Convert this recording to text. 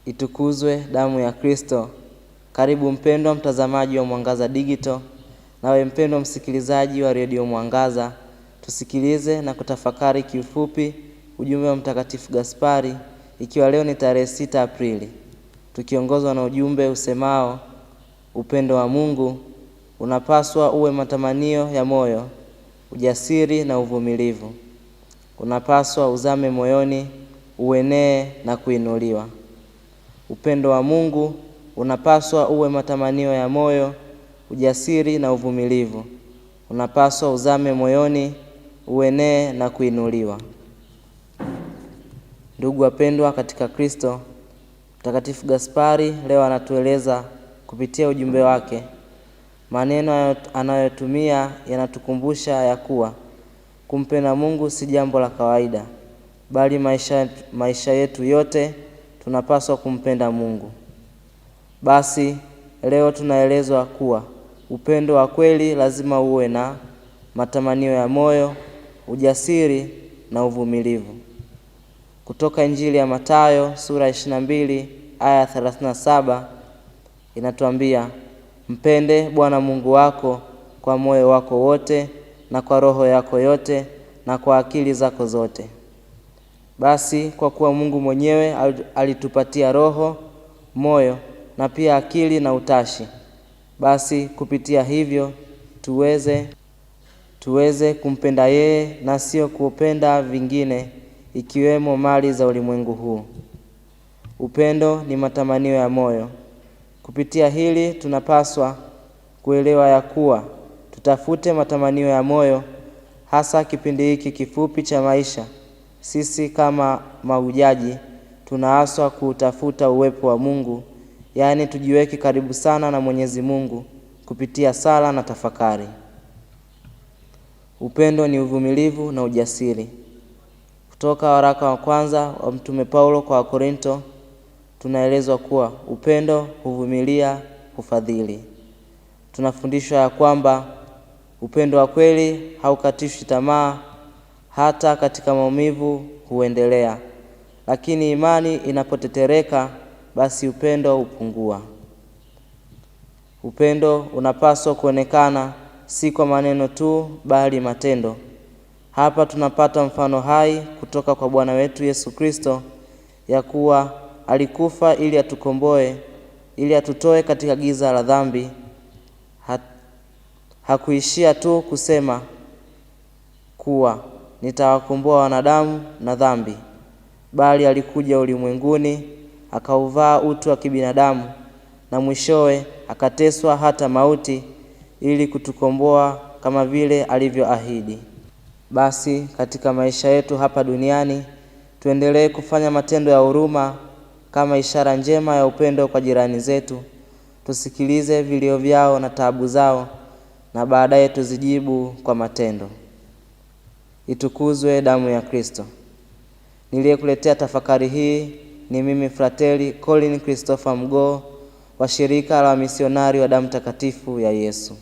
Itukuzwe damu ya Kristo! Karibu mpendwa mtazamaji wa Mwangaza Digital, nawe mpendwa msikilizaji wa redio Mwangaza, tusikilize na kutafakari kiufupi ujumbe wa Mtakatifu Gaspari, ikiwa leo ni tarehe 6 Aprili, tukiongozwa na ujumbe usemao: upendo wa Mungu unapaswa uwe matamanio ya moyo, ujasiri na uvumilivu. Unapaswa uzame moyoni, uenee na kuinuliwa. Upendo wa Mungu unapaswa uwe matamanio ya moyo, ujasiri na uvumilivu. Unapaswa uzame moyoni, uenee na kuinuliwa. Ndugu wapendwa katika Kristo, Mtakatifu Gaspari leo anatueleza kupitia ujumbe wake. Maneno anayotumia yanatukumbusha ya kuwa kumpenda Mungu si jambo la kawaida, bali maisha yetu yote tunapaswa kumpenda Mungu. Basi leo tunaelezwa kuwa upendo wa kweli lazima uwe na matamanio ya moyo, ujasiri na uvumilivu. Kutoka Injili ya Mathayo sura 22 aya 37 inatuambia, mpende Bwana Mungu wako kwa moyo wako wote na kwa roho yako yote na kwa akili zako zote. Basi kwa kuwa Mungu mwenyewe alitupatia roho, moyo na pia akili na utashi, basi kupitia hivyo tuweze kumpenda yeye na sio kupenda vingine, ikiwemo mali za ulimwengu huu. Upendo ni matamanio ya moyo. Kupitia hili tunapaswa kuelewa ya kuwa tutafute matamanio ya moyo, hasa kipindi hiki kifupi cha maisha. Sisi kama mahujaji tunaaswa kutafuta uwepo wa Mungu, yaani tujiweke karibu sana na Mwenyezi Mungu kupitia sala na tafakari. Upendo ni uvumilivu na ujasiri. Kutoka waraka wa kwanza wa Mtume Paulo kwa Wakorinto tunaelezwa kuwa upendo huvumilia, hufadhili. Tunafundishwa ya kwamba upendo wa kweli haukatishwi tamaa, hata katika maumivu huendelea. Lakini imani inapotetereka, basi upendo hupungua. Upendo unapaswa kuonekana si kwa maneno tu, bali matendo. Hapa tunapata mfano hai kutoka kwa Bwana wetu Yesu Kristo, ya kuwa alikufa ili atukomboe, ili atutoe katika giza la dhambi. Hakuishia tu kusema kuwa nitawakomboa wanadamu na dhambi, bali alikuja ulimwenguni, akauvaa utu wa kibinadamu, na mwishowe akateswa hata mauti, ili kutukomboa kama vile alivyoahidi. Basi katika maisha yetu hapa duniani tuendelee kufanya matendo ya huruma kama ishara njema ya upendo kwa jirani zetu. Tusikilize vilio vyao na taabu zao, na baadaye tuzijibu kwa matendo. Itukuzwe damu ya Kristo! Niliyekuletea tafakari hii ni mimi Frateli Colin Christopher Mgoo wa shirika la wamisionari wa damu takatifu ya Yesu.